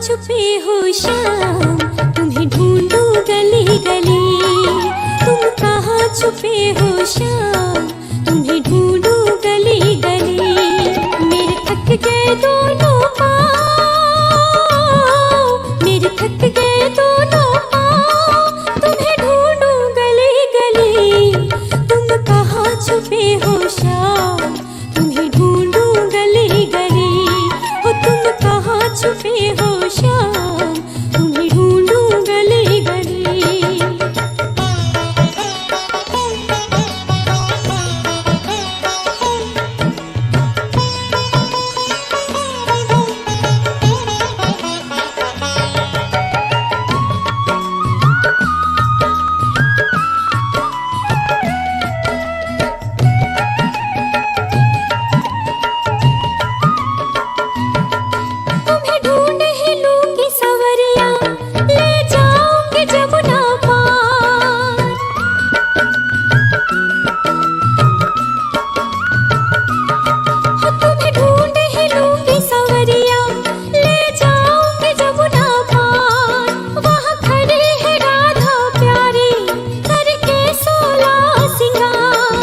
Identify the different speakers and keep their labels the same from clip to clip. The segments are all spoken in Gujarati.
Speaker 1: छुपे हो श्याम, तुम्हें ढूंढूं गली गली। तुम कहाँ छुपे हो श्याम, तुम्हें ढूंढूं गली गली। मेरे थक गए दोनों पाँव, मेरे थक गए दोनों पाँव, तुम्हें ढूंढूं गली गली। तुम कहाँ छुपे हो श्याम, तुम्हें ढूंढूं गली गली। हो तुम कहाँ छुपे हो श्याम, तुम्हें ढूंढूं गली गली। तुम्हें ढूंढ ही लूंगी सवरिया, ले जाऊंगी जमुना पार। हो तुम्हें ढूंढ ही लूंगी सवरिया, ले जाऊंगी जमुना पार। वहाँ खड़ी है राधा प्यारी, करके 16 सिंगार।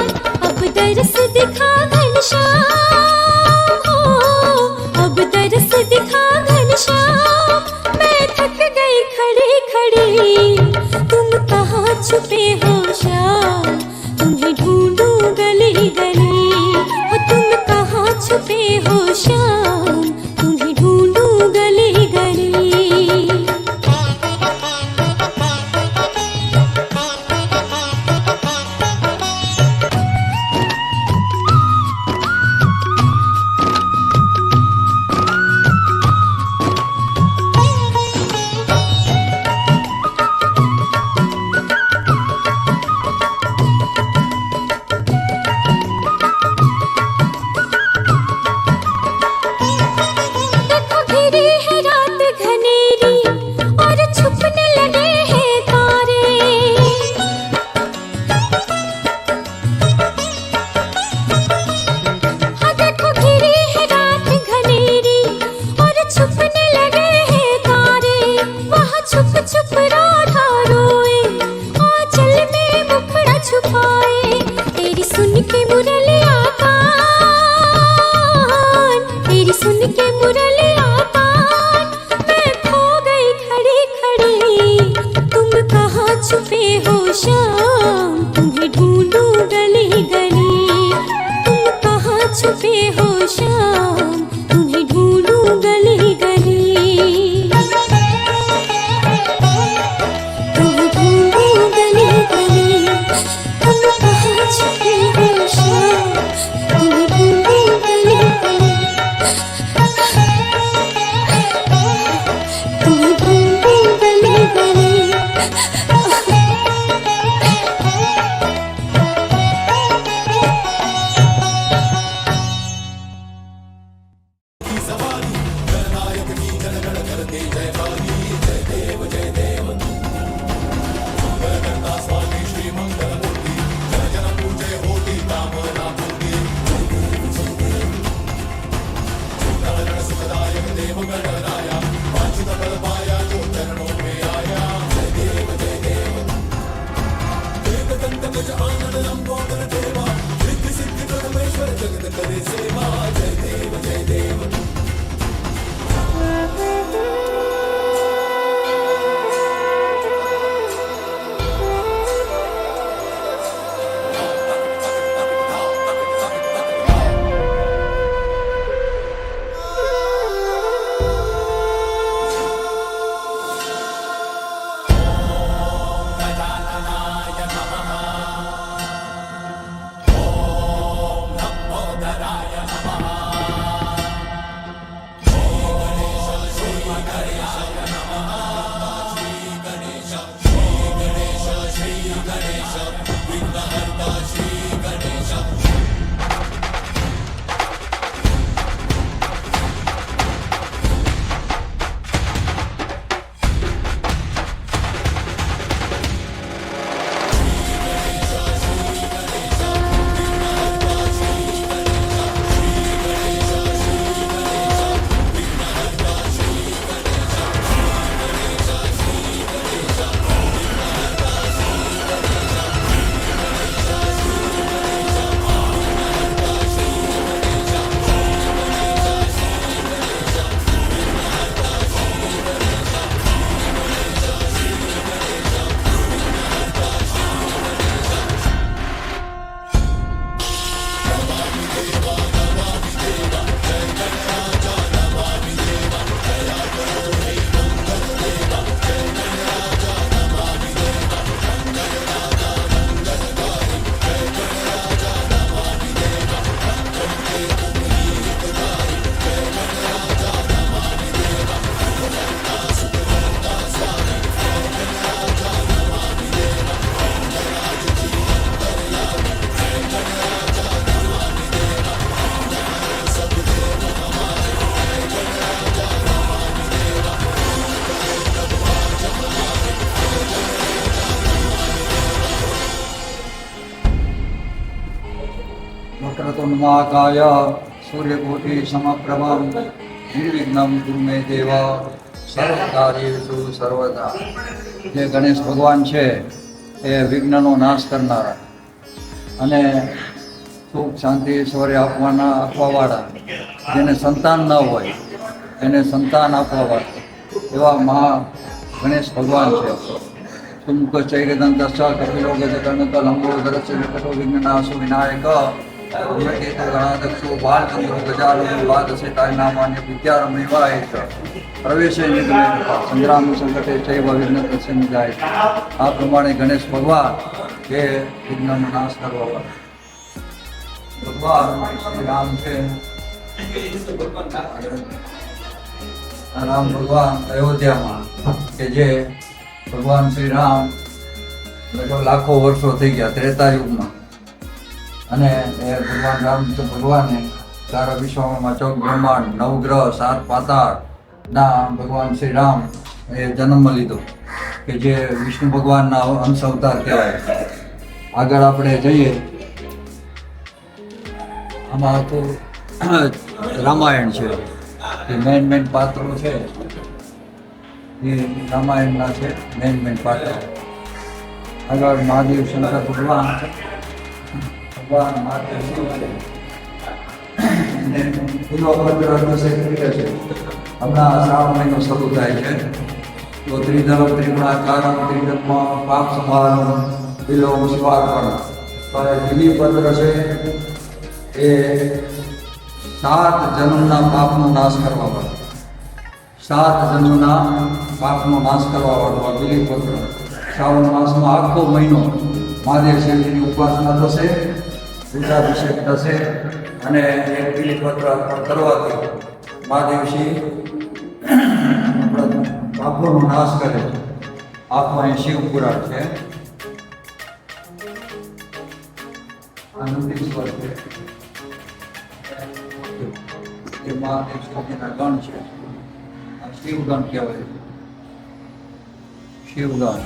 Speaker 1: अब दरस दिखा घनश्याम, हो अब दरस दिखा घनश्याम। मैं थक गई खड़ी खड़ी, तुम कहाँ छुपे हो श्याम, तुम्हें ढूंढूं गली गली। हो तुम कहाँ छुपे हो श्याम, तुम्हें ढूंढूं गली गली। देखो घिरी है रात घनेरी, और छुपने लगे हैं तारे। हाँ देखो घिरी है रात घनेरी, और छुपने लगे हैं तारे। वहाँ छुप छुप राधा रोए, आंचल में मुखड़ा छुपाए। तेरी सुन के मुरलिया कान, तेरी सुन के मुरलिया कान। मैं खो गई खड़ी खड़ी, तुम कहाँ छुपे हो श्याम, तुम्हें ढूंढूं गली गली। तुम कहाँ छुपे हो श्याम, तुम्हें ढूंढूं गली गली। तुम्हें ढूंढूं गली गली। तुम कहाँ छुपे हो श्याम, तुम्हें ढूंढूं गली गली। तुम्हें ढूंढूं गली गली।
Speaker 2: વક્રતુંડ મહાકાય સૂર્યકોટિ સમપ્રભા નિર્વિઘ્નમ કુરુ મે દેવા સર્વકાર્યેષુ સર્વદા. જે ગણેશ ભગવાન છે એ વિઘ્નનો નાશ કરનારા અને સુખ શાંતિ ઐશ્વર્ય આપવાવાળા, જેને સંતાન ન હોય એને સંતાન આપવાવાળા એવા મહા ગણેશ ભગવાન છે. સુમુખ ચૈરદંતશ્ચ કપિલો ગજકર્ણક લંબોદરસ્ય વિકટો વિઘ્નનાશો વિનાયક ધૂમકેતુ ગણાધક્ષો બાલચંદ્રો ગજાનનો દ્વાદશેતાય નામાન્ય વિદ્યારમૈવાય ચ પ્રવેશે નિગમે સંગ્રામ સંકટે ચૈવ વિઘ્ન તસ્ય નિજાય. આ પ્રમાણે ગણેશ ભગવાન એ વિઘ્નનો નાશ કરવા ભગવાન શ્રી રામ છે. રામ ભગવાન અયોધ્યામાં કે જે ભગવાન શ્રી રામ લાખો વર્ષો થઈ ગયા ત્રેતા યુગમાં, અને એ ભગવાન રામચંદ્ર ભગવાને સારા વિશ્વમાં ચોક બ્રહ્માંડ નવગ્રહ 7 પાતાળ ના ભગવાન શ્રી રામ એ જન્મ લીધો કે જે વિષ્ણુ ભગવાનના અંશ અવતાર કહેવાય. આગળ આપણે જઈએ, આમાં આખું રામાયણ છે. જે મેન પાત્રો છે એ રામાયણના છે મેન પાત્રો. આગળ મહાદેવ શંકર ભગવાન મહાદેવ શિવ છે. હમણાં શ્રાવણ મહિનો શરૂ થાય છે તો ત્રિધર્મ ત્રિગુણાકારમ ત્રિજન્મ પાપ સંહારમ વિલોમ શિવાર્પણ. બિલીપત્ર છે એ 7 જન્મના પાપનો નાશ કરવા વાળો, 7 જન્મના પાપનો નાશ કરવા વાળો આ બિલીપત્ર. શ્રાવણ માસમાં આખો મહિનો મહાદેવ શિવજીની ઉપાસના થશે, પૂજાભિષેક થશે, અને એક બિલીપત્ર અર્પણ કરવાથી મહાદેવ શિવ પાપોનો નાશ કરે છે. આપમાં અહીં શિવ પુરાણ છે. આનંદીશ્વર છે એ મહાદેવ શિવજીના ગણ છે. આ શિવગણ કહેવાય. શિવગણ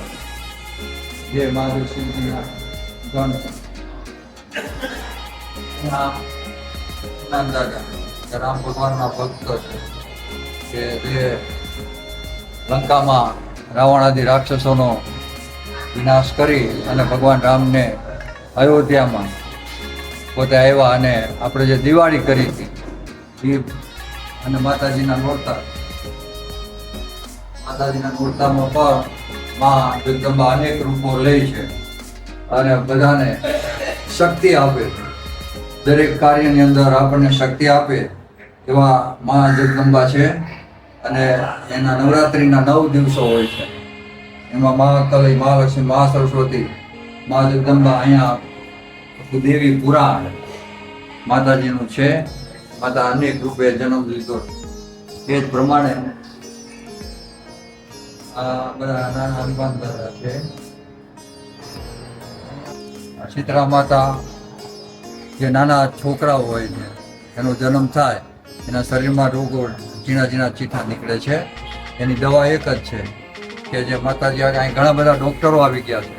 Speaker 2: જે મહાદેવ શિવજીના ગણ છે. દાદા રામ ભગવાનના ભક્ત છે કે જે લંકામાં રાવણ આદિ રાક્ષસોનો વિનાશ કરી અને ભગવાન રામને અયોધ્યામાં પોતે આવ્યા અને આપણે જે દિવાળી કરી હતી એ અને માતાજીના નોરતામાં પણ મા જગદંબા અનેક રૂપો લે છે અને બધાને શક્તિ આપે છે. દરેક કાર્યની અંદર આપણને શક્તિ આપે એવા મા જગદંબા છે. અને એના નવરાત્રિના 9 દિવસો હોય છે. એમાં મહાકલી, મહાલક્ષ્મી, મહા સરસ્વતી, મા જગદંબા, અહીંયા દેવી પુરાણ માતાજીનું છે. માતા અનેક રૂપે જન્મ લીધો. એ જ પ્રમાણે આ બધા નાના હનુમાન દાદા છે. શીતળા માતા, જે નાના છોકરાઓ હોય છે એનો જન્મ થાય એના શરીરમાં રોગો ઝીણા ચીઠા નીકળે છે. એની દવા એક જ છે કે જે માતાજી અહીં ઘણા બધા ડૉક્ટરો આવી ગયા છે,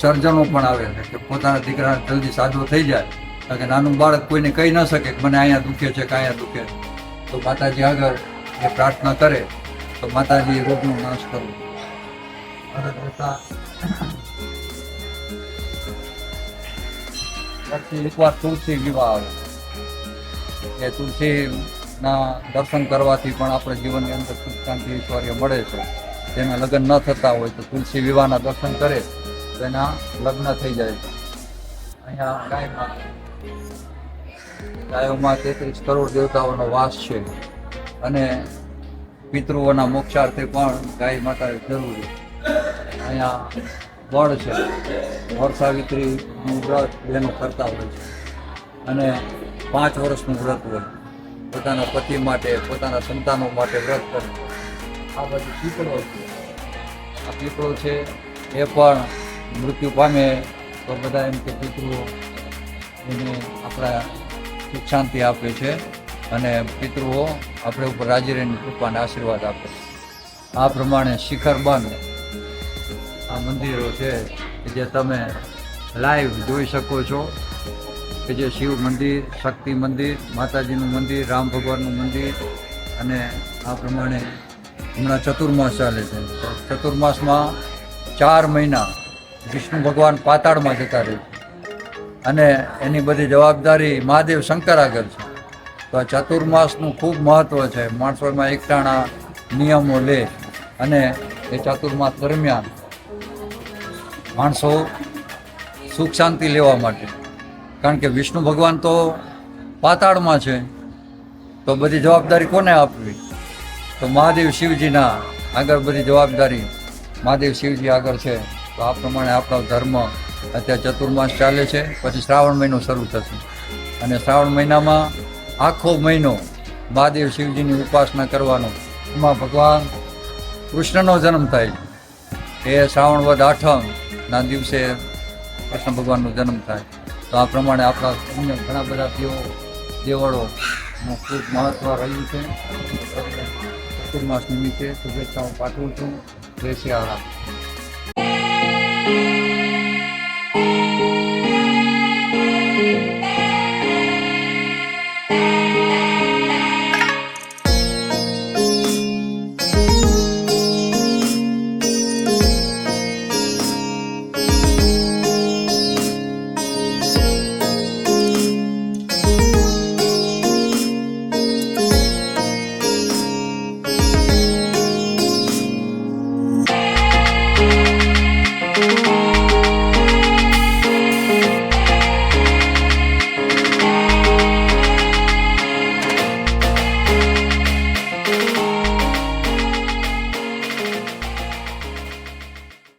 Speaker 2: સર્જનો પણ આવે છે કે પોતાના દીકરાને જલ્દી સાજો થઈ જાય. કારણ કે નાનું બાળક કોઈને કહી ન શકે કે મને અહીંયા દુખે છે કે અહીંયા દુખે છે. તો માતાજી આગળ એ પ્રાર્થના કરે તો માતાજી રોગનો નાશ કરે. પછી એકવાર તુલસી વિવાહ આવે. એ તુલસીના દર્શન કરવાથી પણ આપણે જીવનની અંદર સુખ શાંતિ ઐશ્વર્ય મળે છે. જેના લગ્ન ન થતા હોય તો તુલસી વિવાહના દર્શન કરે તો એના લગ્ન થઈ જાય છે. અહીંયા ગાયોમાં 33 કરોડ દેવતાઓનો વાસ છે અને પિતૃઓના મોક્ષાર્થે પણ ગાય માતા જરૂરી. અહીંયા વડ છે, વડ સાવિત્રીનું વ્રત બહેનો કરતા હોય છે અને 5 વર્ષનું વ્રત હોય. પોતાના પતિ માટે, પોતાના સંતાનો માટે વ્રત કરે. આ બધું પીપળો છે. આ પીપળો છે એ પણ મૃત્યુ પામે તો બધા એમ કે પિતૃઓ એને આપણા સુખ શાંતિ આપે છે અને પિતૃઓ આપણે ઉપર રાજી રહીને કૃપાને આશીર્વાદ આપે. આ પ્રમાણે શિખરબંધ આ મંદિરો છે કે જે તમે લાઈવ જોઈ શકો છો કે જે શિવ મંદિર, શક્તિ મંદિર, માતાજીનું મંદિર, રામ ભગવાનનું મંદિર, અને આ પ્રમાણે હમણાં ચતુર્માસ ચાલે છે. ચતુર્માસમાં 4 મહિના વિષ્ણુ ભગવાન પાતાળમાં જતા રહે છે અને એની બધી જવાબદારી મહાદેવ શંકર આગળ છે. તો આ ચતુર્માસનું ખૂબ મહત્ત્વ છે. માણસો એમાં એકટાણા નિયમો લે અને એ ચતુર્માસ દરમિયાન માણસો સુખ શાંતિ લેવા માટે, કારણ કે વિષ્ણુ ભગવાન તો પાતાળમાં છે, તો બધી જવાબદારી કોને આપવી? તો મહાદેવ શિવજીના આગળ બધી જવાબદારી મહાદેવ શિવજી આગળ છે. તો આ પ્રમાણે આપણો ધર્મ અત્યારે ચતુર્માસ ચાલે છે. પછી શ્રાવણ મહિનો શરૂ થશે અને શ્રાવણ મહિનામાં આખો મહિનો મહાદેવ શિવજીની ઉપાસના કરવાનો. એમાં ભગવાન કૃષ્ણનો જન્મ થાય છે. એ શ્રાવણ વદ આઠમના દિવસે કૃષ્ણ ભગવાનનો જન્મ થાય. તો આ પ્રમાણે આપણા અન્ય ઘણા બધા દેવળોનું ખૂબ મહત્ત્વ રહ્યું છે. ચતુર્માસ નિમિત્તે શુભેચ્છાઓ પાઠવું છું. જય શ્રી રામ.